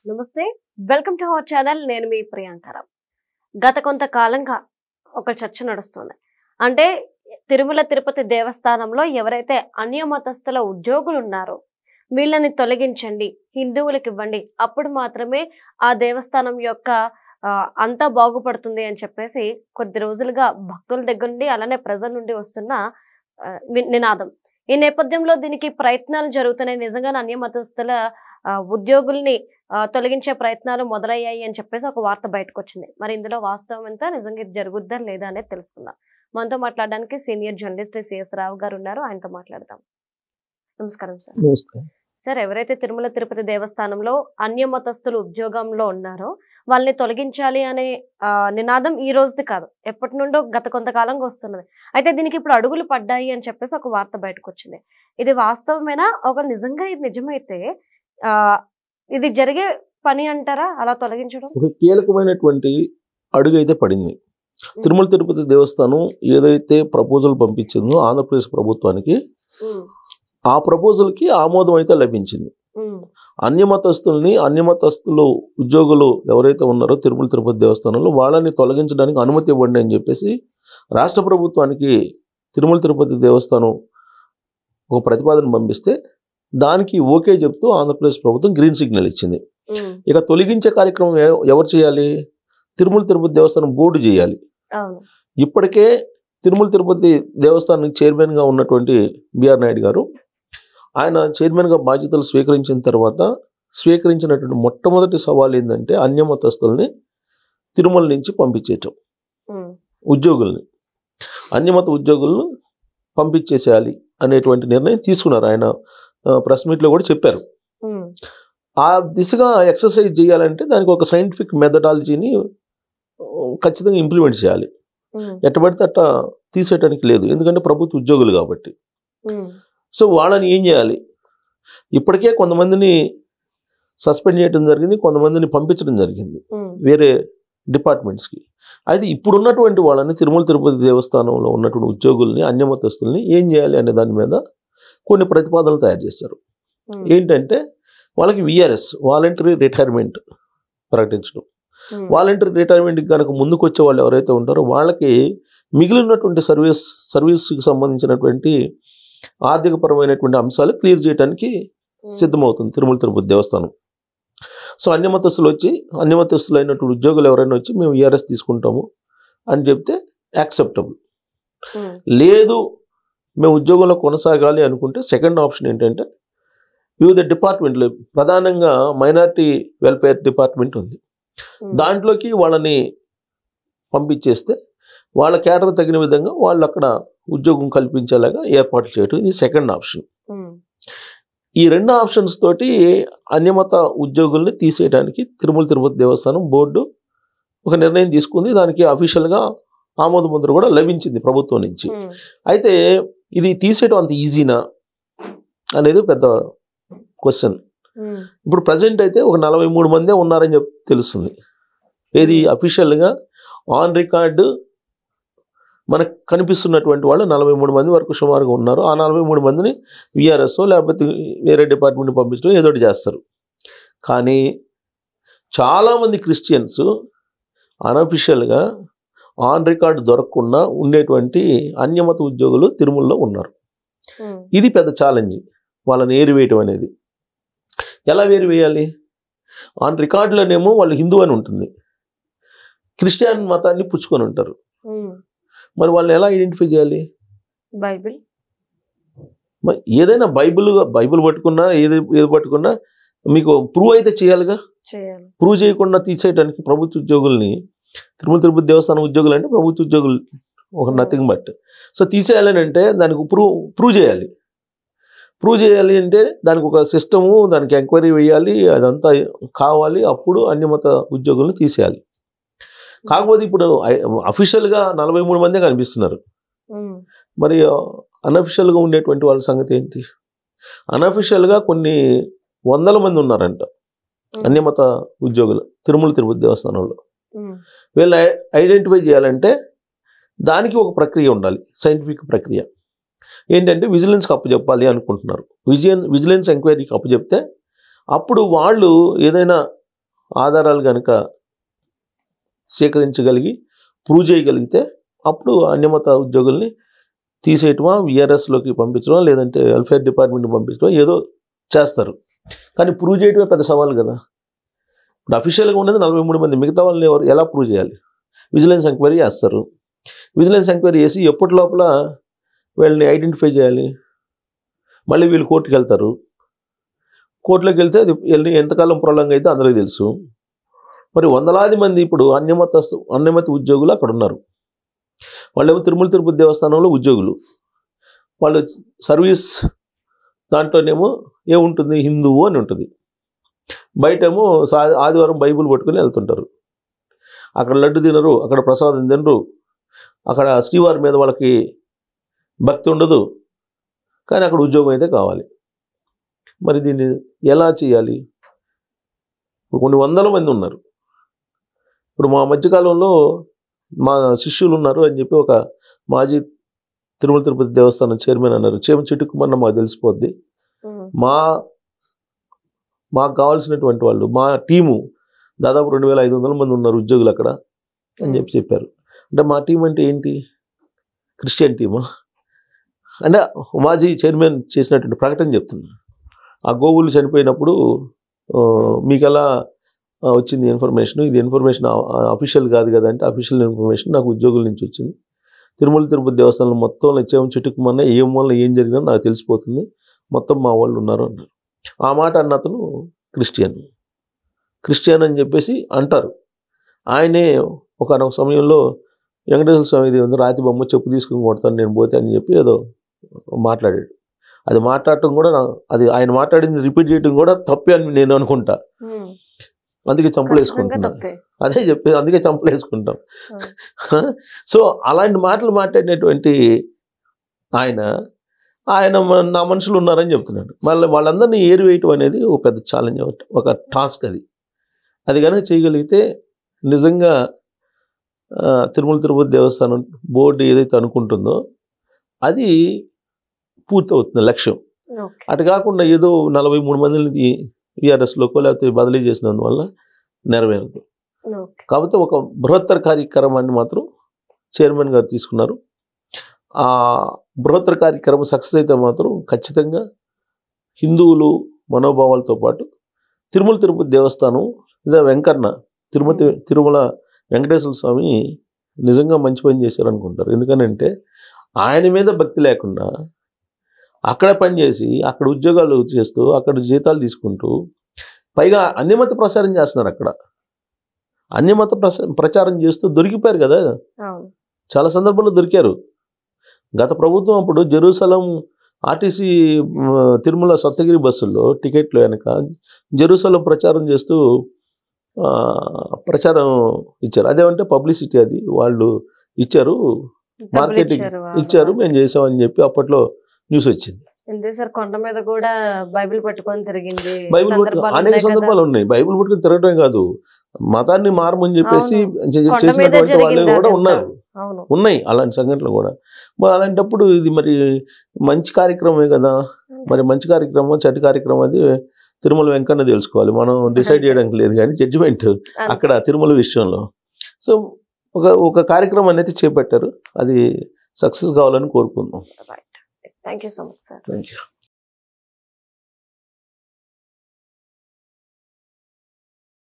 నమస్తే, welcome to our channel. నేను మీ ప్రియాంకరావు. గత కొంతకాలంగా ఒక చర్చ నడుస్తుంది. అంటే తిరుమల తిరుపతి దేవస్థానంలో ఎవరైతే అన్యమతస్థుల ఉద్యోగులు ఉన్నారో వీళ్ళని తొలగించండి, హిందువులకు ఇవ్వండి, అప్పుడు మాత్రమే ఆ దేవస్థానం యొక్క అంతా బాగుపడుతుంది అని చెప్పేసి కొద్ది రోజులుగా భక్తుల దగ్గర నుండి అలానే ప్రజల నుండి వస్తున్న నినాదం. ఈ నేపథ్యంలో దీనికి ప్రయత్నాలు జరుగుతున్నాయి. నిజంగానే అన్యమతస్థుల ఉద్యోగుల్ని తొలగించే ప్రయత్నాలు మొదలయ్యాయి అని చెప్పేసి ఒక వార్త బయటకు వచ్చింది. మరి ఇందులో వాస్తవం ఎంత, నిజంగా ఇది జరుగుద్దా లేదా అనేది తెలుసుకుందాం. మనతో మాట్లాడడానికి సీనియర్ జర్నలిస్ట్ సిఎస్ రావు గారు ఉన్నారు. ఆయనతో మాట్లాడదాం. నమస్కారం సార్. నమస్కారం సార్, ఎవరైతే తిరుమల తిరుపతి దేవస్థానంలో అన్యమతస్థులు ఉద్యోగంలో ఉన్నారో వాళ్ళని తొలగించాలి అనే నినాదం ఈ రోజుది కాదు, ఎప్పటి నుండో గత కొంతకాలంగా వస్తున్నది. అయితే దీనికి ఇప్పుడు అడుగులు పడ్డాయి అని చెప్పేసి ఒక వార్త బయటకు వచ్చింది. ఇది వాస్తవమేనా? ఒక నిజంగా ఇది నిజమైతే ఇది జరిగే పని అంటారా అలా తొలగించడం? ఒక కీలకమైనటువంటి అడుగు అయితే పడింది. తిరుమల తిరుపతి దేవస్థానం ఏదైతే ప్రపోజల్ పంపించిందో ఆంధ్రప్రదేశ్ ప్రభుత్వానికి, ఆ ప్రపోజల్కి ఆమోదం అయితే లభించింది. అన్యమతస్థులు ఉద్యోగులు ఎవరైతే ఉన్నారో తిరుమల తిరుపతి దేవస్థానంలో వాళ్ళని తొలగించడానికి అనుమతి ఇవ్వండి అని చెప్పేసి రాష్ట్ర ప్రభుత్వానికి తిరుమల తిరుపతి దేవస్థానం ఒక ప్రతిపాదన పంపిస్తే దానికి ఓకే చెప్తూ ఆంధ్రప్రదేశ్ ప్రభుత్వం గ్రీన్ సిగ్నల్ ఇచ్చింది. ఇక తొలగించే కార్యక్రమం ఎవరు చేయాలి? తిరుమల తిరుపతి దేవస్థానం బోర్డు చేయాలి. ఇప్పటికే తిరుమల తిరుపతి దేవస్థానానికి చైర్మన్గా ఉన్నటువంటి బిఆర్ నాయుడు గారు, ఆయన చైర్మన్గా బాధ్యతలు స్వీకరించిన తర్వాత స్వీకరించినటువంటి మొట్టమొదటి సవాల్ ఏంటంటే అన్యమతస్తుల్ని తిరుమల నుంచి పంపించేయటం. ఉద్యోగుల్ని, అన్యమత ఉద్యోగులను పంపించేసేయాలి అనేటువంటి నిర్ణయం తీసుకున్నారు. ఆయన ప్రెస్ మీట్లో కూడా చెప్పారు. ఆ దిశగా ఎక్సర్సైజ్ చేయాలంటే దానికి ఒక సైంటిఫిక్ మెథడాలజీని ఖచ్చితంగా ఇంప్లిమెంట్ చేయాలి. ఎట్టబడితే అట్ట తీసేయడానికి లేదు, ఎందుకంటే ప్రభుత్వ ఉద్యోగులు కాబట్టి. సో వాళ్ళని ఏం చేయాలి? ఇప్పటికే కొంతమందిని సస్పెండ్ చేయడం జరిగింది, కొంతమందిని పంపించడం జరిగింది వేరే డిపార్ట్మెంట్స్కి. అయితే ఇప్పుడున్నటువంటి వాళ్ళని తిరుమల తిరుపతి దేవస్థానంలో ఉన్నటువంటి ఉద్యోగుల్ని, అన్యమతస్తుల్ని ఏం చేయాలి అనే దాని మీద కొన్ని ప్రతిపాదనలు తయారు చేశారు. ఏంటంటే వాళ్ళకి విఆర్ఎస్, వాలంటరీ రిటైర్మెంట్ ప్రకటించడం. వాలంటరీ రిటైర్మెంట్కి కనుక ముందుకు వచ్చే వాళ్ళు ఎవరైతే ఉంటారో వాళ్ళకి మిగిలినటువంటి సర్వీస్కి సంబంధించినటువంటి ఆర్థికపరమైనటువంటి అంశాలు క్లియర్ చేయడానికి సిద్ధమవుతుంది తిరుమల తిరుపతి దేవస్థానం. సో అన్యమతస్తులు అయినటువంటి ఉద్యోగులు ఎవరైనా వచ్చి మేము విఆర్ఎస్ తీసుకుంటాము అని చెప్తే యాక్సెప్టబుల్. లేదు మేము ఉద్యోగంలో కొనసాగాలి అనుకుంటే సెకండ్ ఆప్షన్ ఏంటంటే వివిధ డిపార్ట్మెంట్లు, ప్రధానంగా మైనారిటీ వెల్ఫేర్ డిపార్ట్మెంట్ ఉంది, దాంట్లోకి వాళ్ళని పంపించేస్తే వాళ్ళ కేడర్ తగిన విధంగా వాళ్ళు అక్కడ ఉద్యోగం కల్పించేలాగా ఏర్పాట్లు చేయటం, ఇది సెకండ్ ఆప్షన్. ఈ రెండు ఆప్షన్స్ తోటి అన్యమత ఉద్యోగుల్ని తీసేయడానికి తిరుమల తిరుపతి దేవస్థానం బోర్డు ఒక నిర్ణయం తీసుకుంది. దానికి అఫీషియల్గా ఆమోద ముద్ర కూడా లభించింది ప్రభుత్వం నుంచి. అయితే ఇది తీసేయడం అంత ఈజీనా అనేది పెద్ద క్వశ్చన్. ఇప్పుడు ప్రజెంట్ అయితే ఒక 43 మందే ఉన్నారని తెలుస్తుంది. ఏది అఫీషియల్గా ఆన్ రికార్డు మనకు కనిపిస్తున్నటువంటి వాళ్ళు 43 మంది వరకు సుమారుగా ఉన్నారు. ఆ 43 మందిని విఆర్ఎస్ లేకపోతే వేరే డిపార్ట్మెంట్ పంపించడం ఏదో ఒకటి చేస్తారు. కానీ చాలామంది క్రిస్టియన్స్ అన్అఫీషియల్గా ఆన్ రికార్డు దొరకకుండా ఉండేటువంటి అన్యమత ఉద్యోగులు తిరుమలలో ఉన్నారు. ఇది పెద్ద ఛాలెంజ్, వాళ్ళని ఏరివేయటం అనేది. ఎలా వేరివేయాలి? ఆన్ రికార్డులోనేమో వాళ్ళు హిందూ అని ఉంటుంది, క్రిస్టియన్ మతాన్ని పుచ్చుకొని ఉంటారు. మరి వాళ్ళని ఎలా ఐడెంటిఫై చేయాలి? బైబిల్, ఏదైనా బైబిల్ పట్టుకున్నా ఏది పట్టుకున్నా మీకు ప్రూవ్ అయితే చేయాలిగా. ప్రూవ్ చేయకుండా తీసేయడానికి ప్రభుత్వ ఉద్యోగుల్ని, తిరుమల తిరుపతి దేవస్థానం ఉద్యోగులు అంటే ప్రభుత్వ ఉద్యోగులు ఒక నథింగ్ బట్. సో తీసేయాలని అంటే దానికి ప్రూవ్ చేయాలి. ప్రూవ్ చేయాలి అంటే దానికి ఒక సిస్టము, దానికి ఎంక్వైరీ వేయాలి, అదంతా కావాలి. అప్పుడు అన్యమత ఉద్యోగులను తీసేయాలి. కాకపోతే ఇప్పుడు అఫీషియల్గా 43 మందే కనిపిస్తున్నారు. మరి అన్అఫీషియల్గా ఉండేటువంటి వాళ్ళ సంగతి ఏంటి? అన్అఫీషియల్గా కొన్ని వందల మంది ఉన్నారంట అన్యమత ఉద్యోగులు తిరుమల తిరుపతి దేవస్థానంలో. వీళ్ళు ఐడెంటిఫై చేయాలంటే దానికి ఒక ప్రక్రియ ఉండాలి, సైంటిఫిక్ ప్రక్రియ. ఏంటంటే విజిలెన్స్కి అప్పచెప్పాలి అనుకుంటున్నారు. విజిలెన్స్ ఎంక్వైరీకి అప్పచెప్తే అప్పుడు వాళ్ళు ఏదైనా ఆధారాలు కనుక సేకరించగలిగి ప్రూవ్ చేయగలిగితే అప్పుడు అన్యమత ఉద్యోగుల్ని తీసేయటమా, విఆర్ఎస్లోకి పంపించడం, లేదంటే వెల్ఫేర్ డిపార్ట్మెంట్కి పంపించడం ఏదో చేస్తారు. కానీ ప్రూవ్ చేయడమే పెద్ద సవాల్ కదా. ఇప్పుడు అఫీషియల్గా ఉన్నది 43 మంది, మిగతా వాళ్ళని ఎలా ప్రూవ్ చేయాలి? విజిలెన్స్ ఎంక్వైరీ చేస్తారు. విజిలెన్స్ ఎంక్వైరీ చేసి ఎప్పటి లోపల వీళ్ళని ఐడెంటిఫై చేయాలి. మళ్ళీ వీళ్ళు కోర్టుకి వెళ్తారు. కోర్టులోకి వెళ్తే అది వెళ్ళి ఎంతకాలం ప్రొలాంగ్ అయితే అందరికీ తెలుసు. మరి వందలాది మంది ఇప్పుడు అన్యమత ఉద్యోగులు అక్కడ ఉన్నారు. వాళ్ళేమో తిరుమల తిరుపతి దేవస్థానంలో ఉద్యోగులు. వాళ్ళు సర్వీస్ దాంట్లోనేమో ఏముంటుంది, హిందువు అని ఉంటుంది. బయటేమో ఆదివారం బైబుల్ పట్టుకుని వెళ్తుంటారు. అక్కడ లడ్డు తినరు, అక్కడ ప్రసాదం తినరు, అక్కడ శ్రీవారి మీద వాళ్ళకి భక్తి ఉండదు, కానీ అక్కడ ఉద్యోగం అయితే కావాలి. మరి దీన్ని ఎలా చేయాలి? ఇప్పుడు కొన్ని వందల మంది ఉన్నారు. ఇప్పుడు మా మధ్యకాలంలో మా శిష్యులు ఉన్నారు అని చెప్పి ఒక మాజీ తిరుమల తిరుపతి దేవస్థానం చైర్మన్ అన్నారు. చిటుక్కుమన్న మాకు తెలిసిపోద్ది. మాకు కావాల్సినటువంటి వాళ్ళు, మా టీము దాదాపు 2500 మంది ఉన్నారు ఉద్యోగులు అక్కడ అని చెప్పారు. అంటే మా టీం అంటే ఏంటి? క్రిస్టియన్ టీమా? అంటే మాజీ చైర్మన్ చేసినటువంటి ప్రకటన చెప్తున్నా. ఆ గోవులు చనిపోయినప్పుడు మీకు ఎలా వచ్చింది ఇన్ఫర్మేషన్? ఇది ఇన్ఫర్మేషన్ అఫీషియల్ కాదు కదా అంటే, అఫీషియల్ ఇన్ఫర్మేషన్ నాకు ఉద్యోగుల నుంచి వచ్చింది. తిరుమల తిరుపతి దేవస్థానంలో మొత్తం చిటుకుమన్నా ఏం వల్ల ఏం జరిగినా నాకు తెలిసిపోతుంది, మొత్తం మా వాళ్ళు ఉన్నారు అన్నారు. ఆ మాట అన్న అతను క్రిస్టియన్ అని చెప్పేసి అంటారు. ఆయనే ఒకనొక సమయంలో వెంకటేశ్వర స్వామి ఉంది, రాతి బొమ్మ చెప్పు తీసుకుని కొడతాను నేను పోతే అని చెప్పి ఏదో మాట్లాడాడు. అది మాట్లాడటం కూడా అది ఆయన మాట్లాడింది రిపీట్ చేయడం కూడా తప్పే అని నేను అనుకుంటా. అందుకే చంపలేసుకుంటున్నా. అదే చెప్పేది, అందుకే చంపలేసుకుంటాం. సో అలాంటి మాటలు మాట్లాడినటువంటి ఆయన నా మనుషులు ఉన్నారని చెప్తున్నాడు. మళ్ళీ వాళ్ళందరినీ ఏరివేయటం అనేది ఒక పెద్ద ఛాలెంజ్, ఒక టాస్క్. అది కనుక చేయగలిగితే నిజంగా తిరుమల తిరుపతి దేవస్థానం బోర్డు ఏదైతే అనుకుంటుందో అది పూర్తవుతుంది లక్ష్యం. అటు కాకుండా ఏదో 43 మందిని విఆర్ఎస్లోకో లేకపోతే బదిలీ చేసినందువల్ల నెరవేరదు. కాకపోతే ఒక బృహత్తర కార్యక్రమాన్ని మాత్రం చైర్మన్ గారు తీసుకున్నారు. ఆ బృహత్తర కార్యక్రమం సక్సెస్ అయితే మాత్రం ఖచ్చితంగా హిందువులు మనోభావాలతో పాటు తిరుమల తిరుపతి దేవస్థానం లేదా వెంకన్న తిరుమల వెంకటేశ్వర స్వామి నిజంగా మంచి పని చేశారనుకుంటారు. ఎందుకనంటే ఆయన మీద భక్తి లేకుండా అక్కడ పనిచేసి అక్కడ ఉద్యోగాలు చేస్తూ అక్కడ జీతాలు తీసుకుంటూ పైగా అన్యమత ప్రచారం చేస్తున్నారు. అక్కడ అన్యమత ప్రచారం చేస్తూ దొరికిపోయారు కదా, చాలా సందర్భాల్లో దొరికారు. గత ప్రభుత్వం అప్పుడు జెరూసలం ఆర్టీసీ తిరుమల సప్తగిరి బస్సుల్లో టికెట్లు వెనక జెరూసలం ప్రచారం చేస్తూ ప్రచారం ఇచ్చారు. అదేమంటే పబ్లిసిటీ, అది వాళ్ళు ఇచ్చారు, మార్కెటింగ్ ఇచ్చారు, మేము చేసామని చెప్పి అప్పట్లో న్యూస్ వచ్చింది. కొండ మీద కూడా బైబిల్ పట్టుకొని తిరిగింది, అనేక సందర్భాలు ఉన్నాయి. బైబిల్ పట్టుకొని తిరగటమే కాదు, మతాన్ని మారమని చెప్పేసి చేసినటువంటి వాళ్ళు కూడా ఉన్నాయి అలాంటి సంఘటనలు కూడా. మరి అలాంటప్పుడు ఇది మరి మంచి కార్యక్రమమే కదా, మరి మంచి కార్యక్రమం చెడ్డ కార్యక్రమం అది తిరుమల వెంకన్న తెలుసుకోవాలి. మనం డిసైడ్ చేయడానికి లేదు కానీ జడ్జిమెంట్ అక్కడ తిరుమల విషయంలో. సో ఒక కార్యక్రమం అనేది చేపట్టారు, అది సక్సెస్ కావాలని కోరుకుందాం. Thank you so much sir. Thank you.